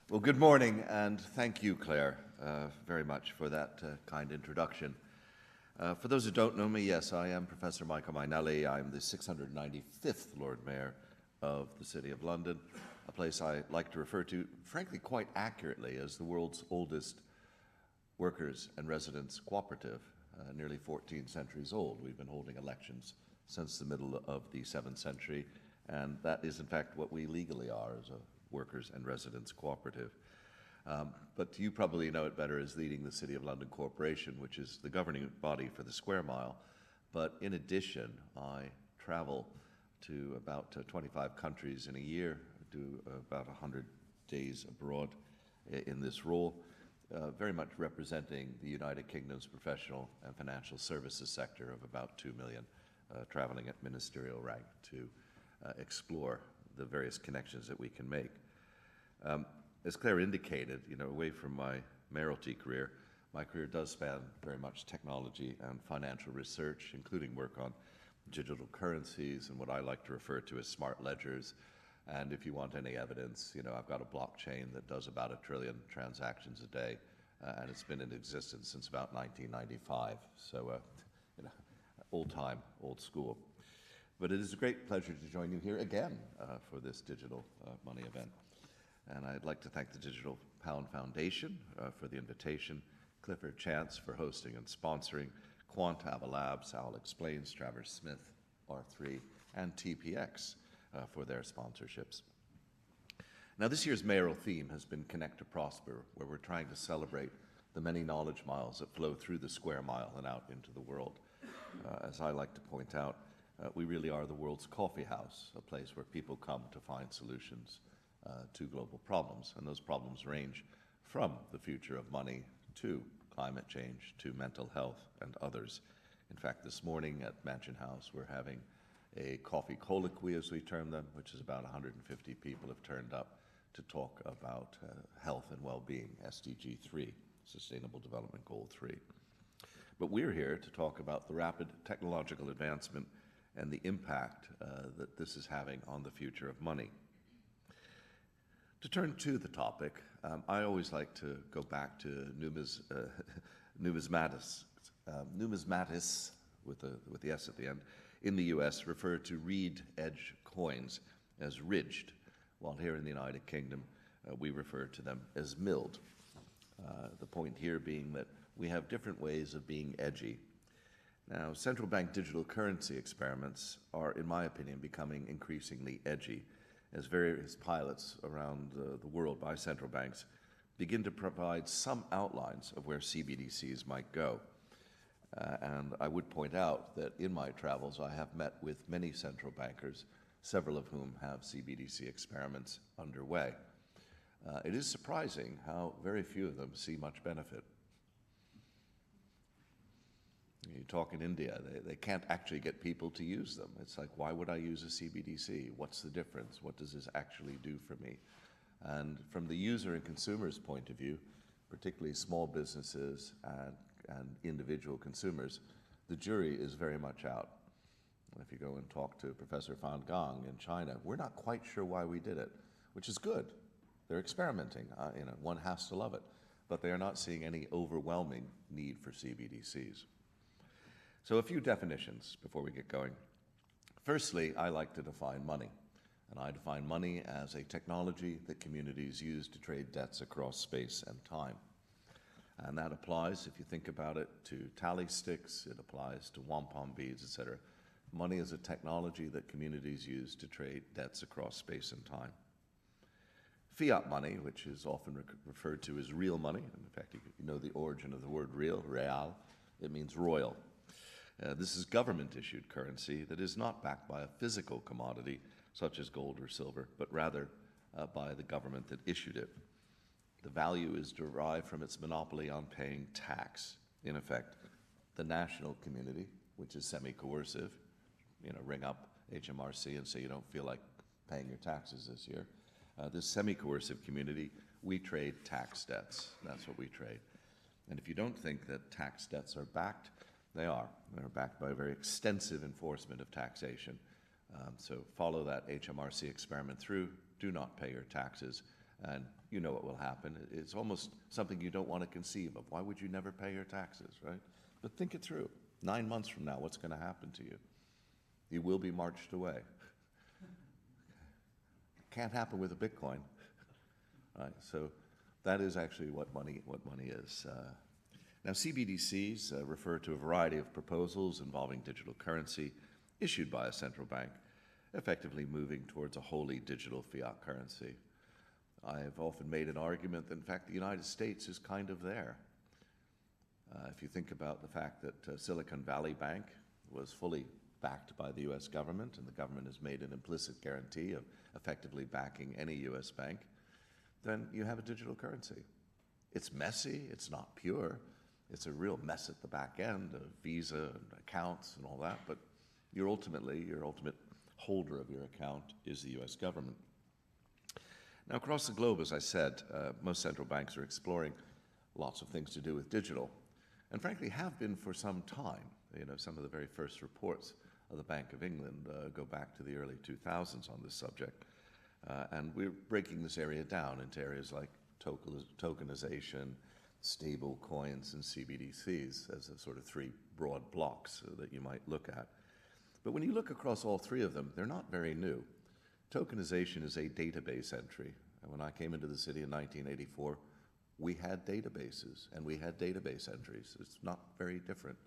Well, good morning, and thank you, Claire, very much for that kind introduction. For those who don't know me, yes, I am Professor Michael Mainelli. I'm the 695th Lord Mayor of the City of London, a place I like to refer to, frankly, quite accurately as the world's oldest workers and residents cooperative, nearly 14 centuries old. We've been holding elections since the middle of the 7th century, and that is, in fact, what we legally are as a workers and residents cooperative. But you probably know it better as leading the City of London Corporation, which is the governing body for the Square Mile. But in addition, I travel to about 25 countries in a year, do about 100 days abroad in this role, very much representing the United Kingdom's professional and financial services sector of about 2 million, traveling at ministerial rank to explore the various connections that we can make. As Claire indicated, away from my mayoralty career, my career does span very much technology and financial research, including work on digital currencies and what I like to refer to as smart ledgers. And if you want any evidence, I've got a blockchain that does about 1 trillion transactions a day, and it's been in existence since about 1995. So, old time, old school. But it is a great pleasure to join you here again for this digital money event. And I'd like to thank the Digital Pound Foundation for the invitation, Clifford Chance for hosting and sponsoring, Quantava Labs, Owl Explains, Travers Smith, R3, and TPX for their sponsorships. Now, this year's mayoral theme has been Connect to Prosper, where we're trying to celebrate the many knowledge miles that flow through the Square Mile and out into the world. As I like to point out, we really are the world's coffee house, a place where people come to find solutions to global problems. And those problems range from the future of money to climate change, to mental health, and others. In fact, this morning at Mansion House, we're having a coffee colloquy, as we term them, which is about 150 people have turned up to talk about health and well-being, SDG 3, Sustainable Development Goal 3. But we're here to talk about the rapid technological advancement and the impact that this is having on the future of money. To turn to the topic, I always like to go back to numismatists. Numismatists, with the S at the end, in the US refer to reed-edge coins as ridged, while here in the United Kingdom we refer to them as milled. The point here being that we have different ways of being edgy. Now, central bank digital currency experiments are, in my opinion, becoming increasingly edgy as various pilots around the world by central banks begin to provide some outlines of where CBDCs might go. And I would point out that in my travels, I have met with many central bankers, several of whom have CBDC experiments underway. It is surprising how very few of them see much benefit. You talk in India, they can't actually get people to use them. It's like, why would I use a CBDC? What's the difference? What does this actually do for me? And from the user and consumer's point of view, particularly small businesses and individual consumers, the jury is very much out. If you go and talk to Professor Fan Gang in China, we're not quite sure why we did it, which is good. They're experimenting. One has to love it. But they are not seeing any overwhelming need for CBDCs. So a few definitions before we get going. Firstly, I like to define money. And I define money as a technology that communities use to trade debts across space and time. And that applies, if you think about it, to tally sticks, it applies to wampum beads, etc. Money is a technology that communities use to trade debts across space and time. Fiat money, which is often referred to as real money, and in fact, you know the origin of the word real, real, it means royal. This is government-issued currency that is not backed by a physical commodity, such as gold or silver, but rather by the government that issued it. The value is derived from its monopoly on paying tax. In effect, the national community, which is semi-coercive, ring up HMRC and say you don't feel like paying your taxes this year. This semi-coercive community, we trade tax debts. That's what we trade. And if you don't think that tax debts are backed, they are. They're backed by a very extensive enforcement of taxation. So follow that HMRC experiment through. Do not pay your taxes, And you know what will happen. It's almost something you don't want to conceive of. Why would you never pay your taxes, right? But think it through. 9 months from now, what's going to happen to you? You will be marched away. Can't happen with a Bitcoin. Right? So that is actually what money is. Now, CBDCs refer to a variety of proposals involving digital currency issued by a central bank, effectively moving towards a wholly digital fiat currency. I have often made an argument that, in fact, the United States is kind of there. If you think about the fact that Silicon Valley Bank was fully backed by the U.S. government, and the government has made an implicit guarantee of effectively backing any U.S. bank, then you have a digital currency. It's messy, it's not pure, it's a real mess at the back end of Visa and accounts and all that, but your ultimate holder of your account is the U.S. government. Now, across the globe, as I said, most central banks are exploring lots of things to do with digital, and frankly have been for some time. You know, some of the very first reports of the Bank of England go back to the early 2000s on this subject. And we're breaking this area down into areas like tokenization, stable coins, and CBDCs as a sort of 3 broad blocks that you might look at. But when you look across all 3 of them, they're not very new. Tokenization is a database entry. And when I came into the city in 1984, we had databases and we had database entries. It's not very different.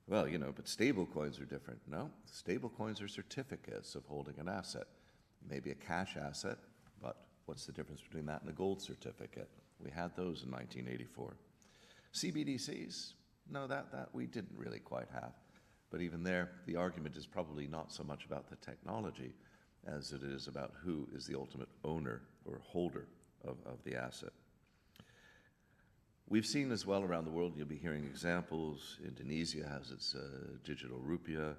Well, you know, but stable coins are different. No, stable coins are certificates of holding an asset. Maybe a cash asset, but what's the difference between that and a gold certificate? We had those in 1984. CBDCs, no, that we didn't really quite have. But even there, the argument is probably not so much about the technology as it is about who is the ultimate owner or holder of the asset. We've seen as well around the world, you'll be hearing examples. Indonesia has its digital rupiah.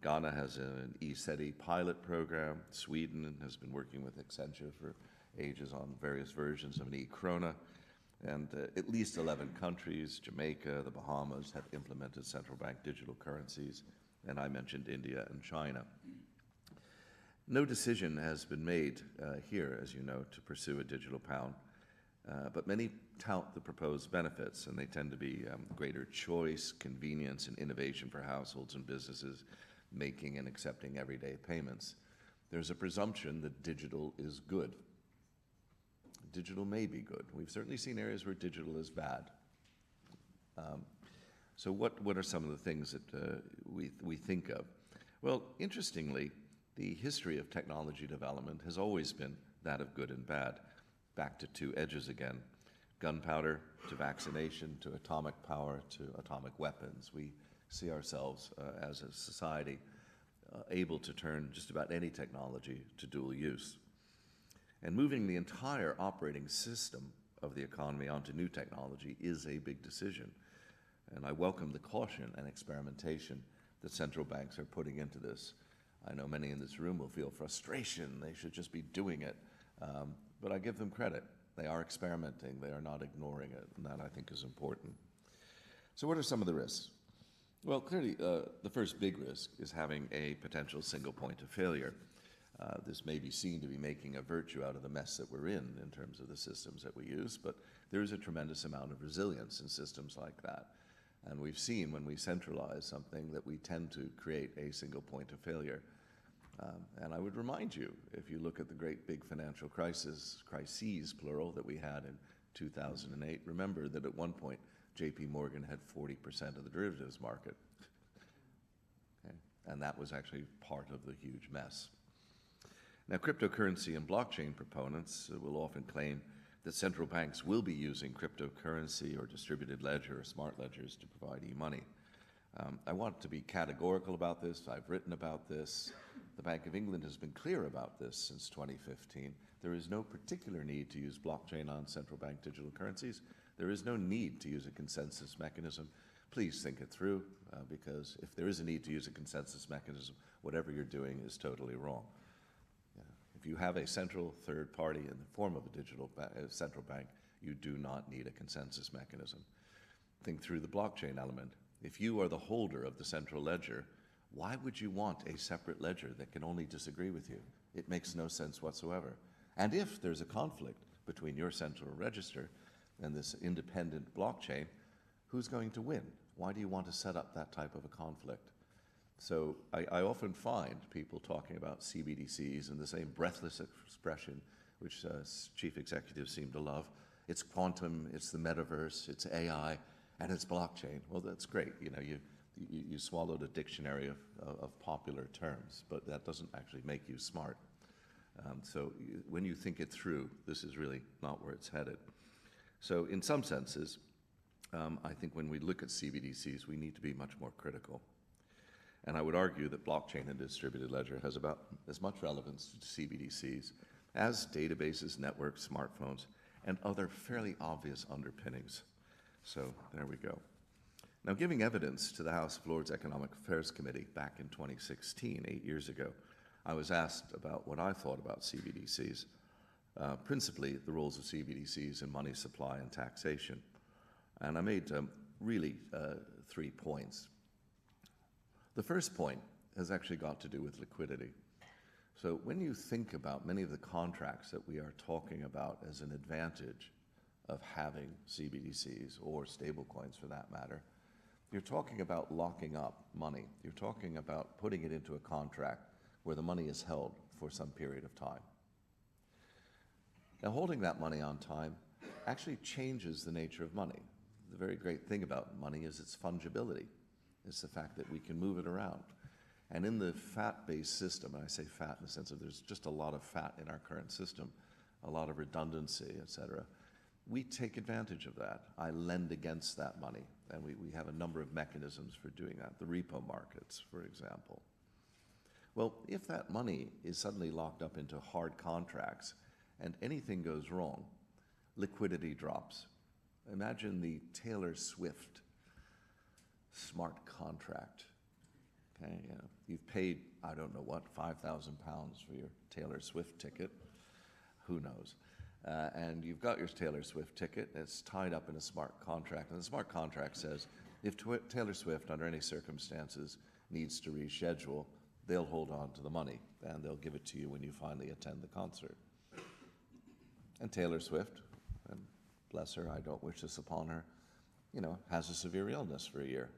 Ghana has an e-SETI pilot program. Sweden has been working with Accenture for ages on various versions of an e-krona. And at least 11 countries, Jamaica, the Bahamas, have implemented central bank digital currencies. And I mentioned India and China. No decision has been made here, as you know, to pursue a digital pound. But many tout the proposed benefits, and they tend to be greater choice, convenience, and innovation for households and businesses making and accepting everyday payments. There's a presumption that digital is good. Digital may be good. We've certainly seen areas where digital is bad. So what are some of the things that we think of? Well, interestingly, the history of technology development has always been that of good and bad. Back to 2 edges again. Gunpowder to vaccination to atomic power to atomic weapons. We see ourselves as a society able to turn just about any technology to dual use. And moving the entire operating system of the economy onto new technology is a big decision. And I welcome the caution and experimentation that central banks are putting into this. I know many in this room will feel frustration. They should just be doing it. But I give them credit. They are experimenting. They are not ignoring it. And that, I think, is important. So what are some of the risks? Well, clearly, the first big risk is having a potential single point of failure. This may be seen to be making a virtue out of the mess that we're in terms of the systems that we use, but there is a tremendous amount of resilience in systems like that. And we've seen when we centralize something that we tend to create a single point of failure. And I would remind you, if you look at the great big financial crises, plural, that we had in 2008, remember that at one point, JP Morgan had 40% of the derivatives market. Okay? And that was actually part of the huge mess. Now, cryptocurrency and blockchain proponents will often claim that central banks will be using cryptocurrency or distributed ledger or smart ledgers to provide e-money. I want to be categorical about this. I've written about this. The Bank of England has been clear about this since 2015. There is no particular need to use blockchain on central bank digital currencies. There is no need to use a consensus mechanism. Please think it through, because if there is a need to use a consensus mechanism, whatever you're doing is totally wrong. If you have a central third party in the form of a digital central bank, you do not need a consensus mechanism. Think through the blockchain element. If you are the holder of the central ledger, why would you want a separate ledger that can only disagree with you? It makes no sense whatsoever. And if there's a conflict between your central register and this independent blockchain, who's going to win? Why do you want to set up that type of a conflict? So I often find people talking about CBDCs in the same breathless expression which chief executives seem to love. It's quantum, it's the metaverse, it's AI, and it's blockchain. Well, that's great. You know, you swallowed a dictionary of popular terms, but that doesn't actually make you smart. So when you think it through, this is really not where it's headed. So in some senses, I think when we look at CBDCs, we need to be much more critical. And I would argue that blockchain and distributed ledger has about as much relevance to CBDCs as databases, networks, smartphones, and other fairly obvious underpinnings. So there we go. Now, giving evidence to the House of Lords Economic Affairs Committee back in 2016, 8 years ago, I was asked about what I thought about CBDCs, principally the roles of CBDCs in money supply and taxation. And I made really 3 points. The first point has actually got to do with liquidity. So when you think about many of the contracts that we are talking about as an advantage of having CBDCs or stablecoins for that matter, you're talking about locking up money. You're talking about putting it into a contract where the money is held for some period of time. Now, holding that money on time actually changes the nature of money. The very great thing about money is its fungibility. It's the fact that we can move it around. And in the fat-based system, and I say fat in the sense of there's just a lot of fat in our current system, a lot of redundancy, et cetera, we take advantage of that. I lend against that money, and we have a number of mechanisms for doing that, the repo markets, for example. Well, if that money is suddenly locked up into hard contracts and anything goes wrong, liquidity drops. Imagine the Taylor Swift smart contract. Okay, you know, you've paid, I don't know what, £5,000 for your Taylor Swift ticket. Who knows? And you've got your Taylor Swift ticket, and it's tied up in a smart contract. And the smart contract says, if Taylor Swift, under any circumstances, needs to reschedule, they'll hold on to the money, and they'll give it to you when you finally attend the concert. And Taylor Swift, and bless her, I don't wish this upon her, you know, has a severe illness for a year.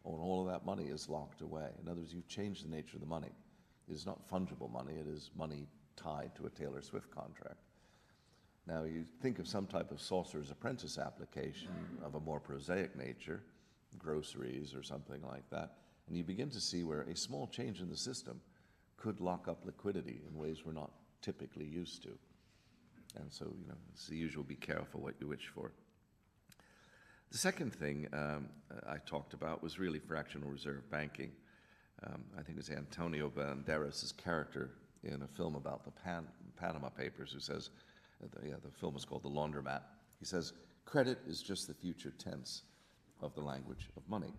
And all of that money is locked away. In other words, you've changed the nature of the money. It is not fungible money, it is money tied to a Taylor Swift contract. Now, you think of some type of sorcerer's apprentice application of a more prosaic nature, groceries or something like that, and you begin to see where a small change in the system could lock up liquidity in ways we're not typically used to. And so, you know, it's the usual, be careful what you wish for. The second thing I talked about was really fractional reserve banking. I think it's Antonio Banderas' character in a film about the Panama Papers who says, the film is called The Laundromat. He says, credit is just the future tense of the language of money.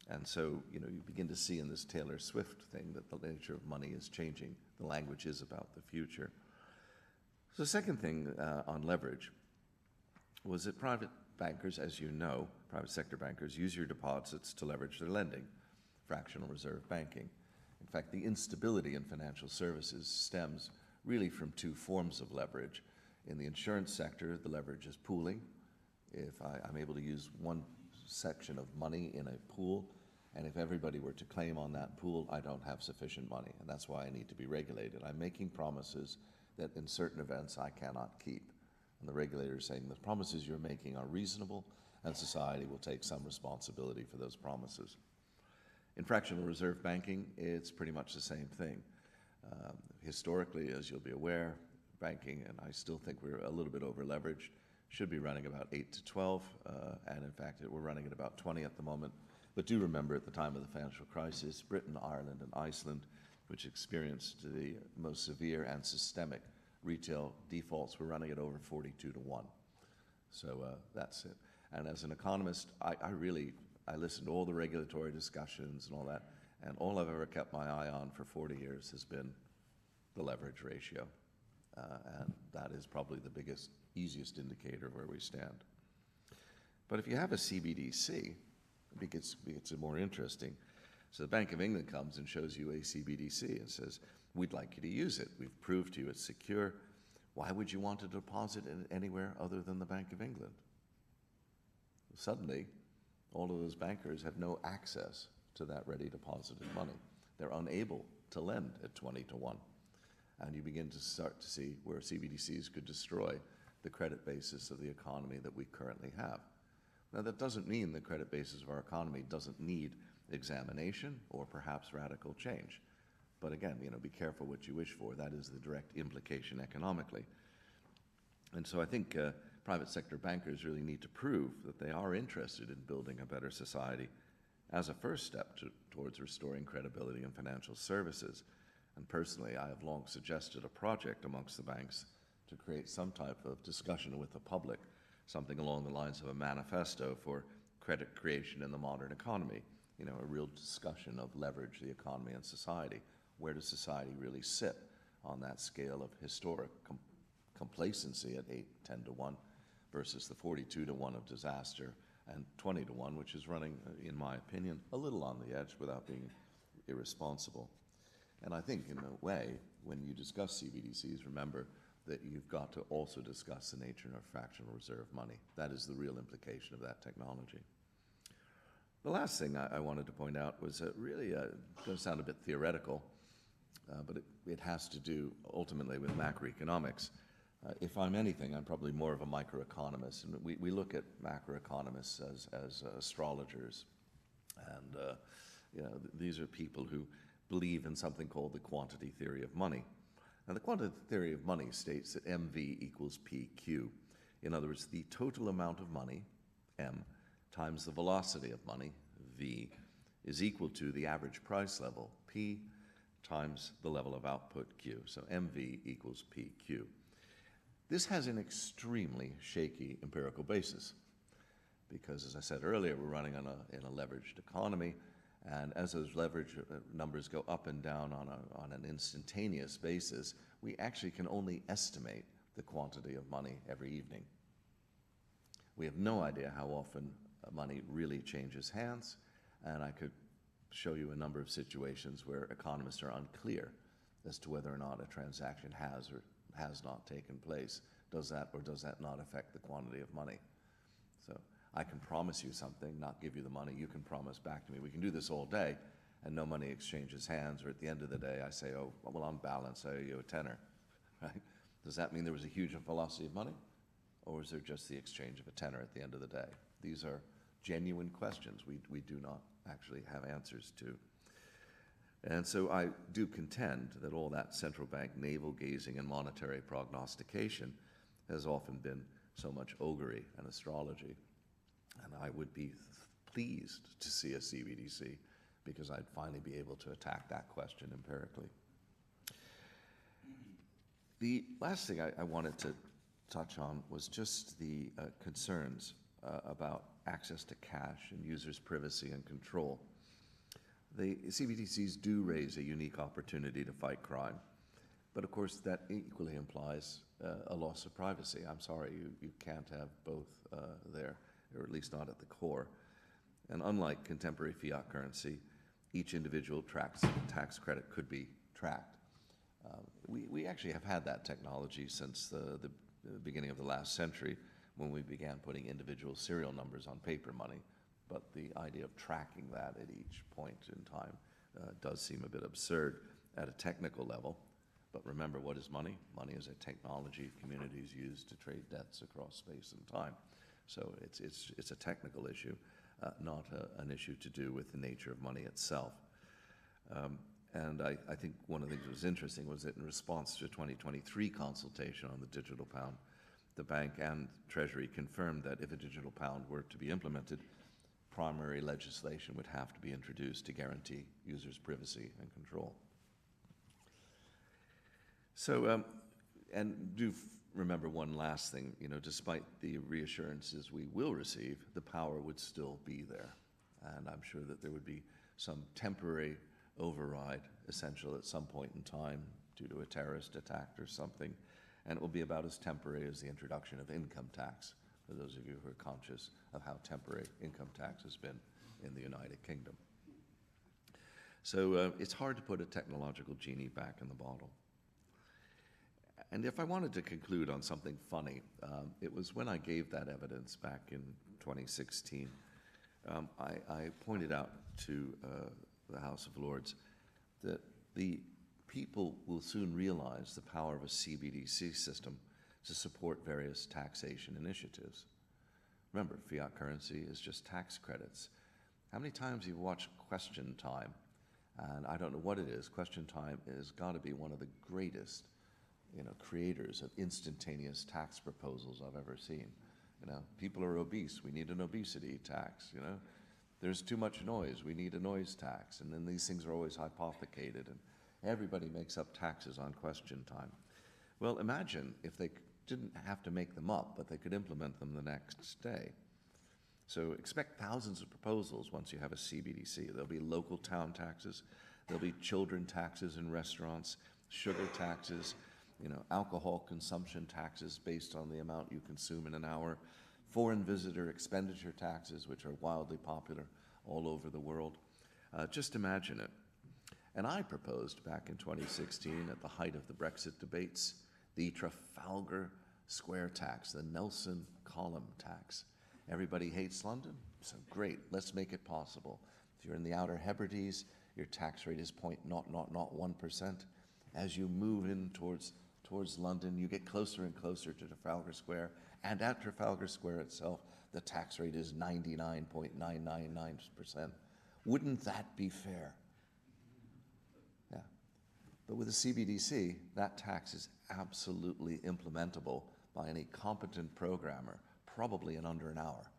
And so, you know, you begin to see in this Taylor Swift thing that the nature of money is changing. The language is about the future. So the second thing on leverage was that private bankers, as you know, private sector bankers, use your deposits to leverage their lending, fractional reserve banking. In fact, the instability in financial services stems really from 2 forms of leverage. In the insurance sector, the leverage is pooling. If I'm able to use one section of money in a pool, and if everybody were to claim on that pool, I don't have sufficient money, and that's why I need to be regulated. I'm making promises that in certain events I cannot keep. And the regulator is saying the promises you're making are reasonable, and society will take some responsibility for those promises. In fractional reserve banking, it's pretty much the same thing. Historically, as you'll be aware, banking, and I still think we're a little bit over-leveraged, should be running about 8 to 12, and in fact, we're running at about 20 at the moment. But do remember, at the time of the financial crisis, Britain, Ireland, and Iceland, which experienced the most severe and systemic retail defaults, were running at over 42 to 1. So that's it. And as an economist, I listened to all the regulatory discussions and all that, and all I've ever kept my eye on for 40 years has been the leverage ratio. And that is probably the biggest, easiest indicator of where we stand. But if you have a CBDC, it gets more interesting. So the Bank of England comes and shows you a CBDC and says, we'd like you to use it. We've proved to you it's secure. Why would you want to deposit it anywhere other than the Bank of England? Suddenly, all of those bankers have no access to that ready deposited money. They're unable to lend at 20 to 1. And you begin to start to see where CBDCs could destroy the credit basis of the economy that we currently have. Now, that doesn't mean the credit basis of our economy doesn't need examination or perhaps radical change. But again, be careful what you wish for. That is the direct implication economically. And so I think private sector bankers really need to prove that they are interested in building a better society as a first step towards restoring credibility in financial services. And personally, I have long suggested a project amongst the banks to create some type of discussion with the public, something along the lines of a manifesto for credit creation in the modern economy, a real discussion of leverage the economy and society. Where does society really sit on that scale of historic complacency at 8, 10 to 1 versus the 42 to 1 of disaster and 20 to 1, which is running, in my opinion, a little on the edge without being irresponsible. And I think, in a way, when you discuss CBDCs, remember that you've got to also discuss the nature of fractional reserve money. That is the real implication of that technology. The last thing I wanted to point out was really going to sound a bit theoretical, but it has to do ultimately with macroeconomics. If I'm anything, I'm probably more of a microeconomist, and we look at macroeconomists as astrologers, and these are people who believe in something called the quantity theory of money. Now, the quantity theory of money states that MV equals PQ. In other words, the total amount of money, M, times the velocity of money, V, is equal to the average price level, P, times the level of output, Q. So MV equals PQ. This has an extremely shaky empirical basis because, as I said earlier, we're running in a leveraged economy, and as those leverage numbers go up and down on an instantaneous basis, we actually can only estimate the quantity of money every evening. We have no idea how often money really changes hands, and I could show you a number of situations where economists are unclear as to whether or not a transaction has or has not taken place. Does that or does that not affect the quantity of money? So I can promise you something, not give you the money. You can promise back to me. We can do this all day, and no money exchanges hands, or at the end of the day, I say, oh, well, on balance, I owe you a tenner, right? Does that mean there was a huge velocity of money? Or is there just the exchange of a tenner at the end of the day? These are genuine questions we do not actually have answers to. And so I do contend that all that central bank navel-gazing and monetary prognostication has often been so much augury and astrology. And I would be pleased to see a CBDC because I'd finally be able to attack that question empirically. The last thing I wanted to touch on was just the concerns about access to cash and users' privacy and control. The CBDCs do raise a unique opportunity to fight crime, but of course that equally implies a loss of privacy. I'm sorry, you can't have both there, or at least not at the core. And unlike contemporary fiat currency, each individual tax credit could be tracked. We actually have had that technology since the beginning of the last century when we began putting individual serial numbers on paper money. But the idea of tracking that at each point in time does seem a bit absurd at a technical level. But remember, what is money? Money is a technology communities use to trade debts across space and time. So it's a technical issue, not an issue to do with the nature of money itself. And I think one of the things that was interesting was that in response to a 2023 consultation on the digital pound, the bank and Treasury confirmed that if a digital pound were to be implemented, primary legislation would have to be introduced to guarantee users' privacy and control. So, and do remember one last thing, despite the reassurances we will receive, the power would still be there. And I'm sure that there would be some temporary override essential at some point in time due to a terrorist attack or something. And it will be about as temporary as the introduction of income tax, for those of you who are conscious of how temporary income tax has been in the United Kingdom. So it's hard to put a technological genie back in the bottle. And if I wanted to conclude on something funny, it was when I gave that evidence back in 2016. I pointed out to the House of Lords that the people will soon realize the power of a CBDC system to support various taxation initiatives. Remember, fiat currency is just tax credits. How many times you've watched Question Time? And I don't know what it is. Question Time has got to be one of the greatest, creators of instantaneous tax proposals I've ever seen. People are obese. We need an obesity tax. There's too much noise. We need a noise tax. And then these things are always hypothecated, and everybody makes up taxes on Question Time. Well, imagine if they didn't have to make them up, but they could implement them the next day. So expect thousands of proposals once you have a CBDC. There'll be local town taxes, there'll be children taxes in restaurants, sugar taxes, alcohol consumption taxes based on the amount you consume in an hour, foreign visitor expenditure taxes, which are wildly popular all over the world. Just imagine it. And I proposed back in 2016, at the height of the Brexit debates, the Trafalgar Square tax, the Nelson column tax. Everybody hates London, so great, let's make it possible. If you're in the Outer Hebrides, your tax rate is 0.0001%. As you move in towards London, you get closer and closer to Trafalgar Square, and at Trafalgar Square itself, the tax rate is 99.999%. Wouldn't that be fair? Yeah. But with a CBDC, that tax is absolutely implementable by any competent programmer, probably in under an hour.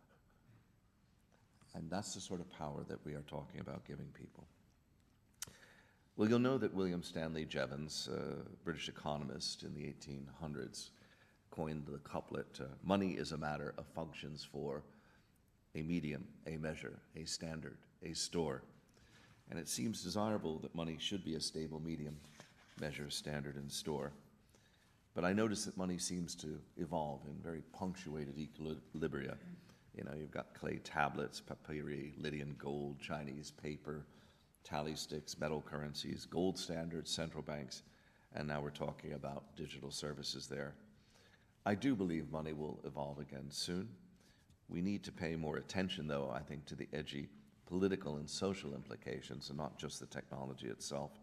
And that's the sort of power that we are talking about giving people. Well, you'll know that William Stanley Jevons, a British economist in the 1800s, coined the couplet, money is a matter of functions for a medium, a measure, a standard, a store. And it seems desirable that money should be a stable medium, measure, standard, and store. But I notice that money seems to evolve in very punctuated equilibria. You've got clay tablets, papyri, Lydian gold, Chinese paper, tally sticks, metal currencies, gold standards, central banks, and now we're talking about digital services there. I do believe money will evolve again soon. We need to pay more attention, though, I think, to the edgy political and social implications, and not just the technology itself.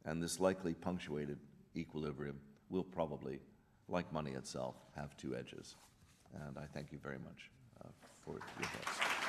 And this likely punctuated equilibrium will probably, like money itself, have two edges. And I thank you very much for your thoughts.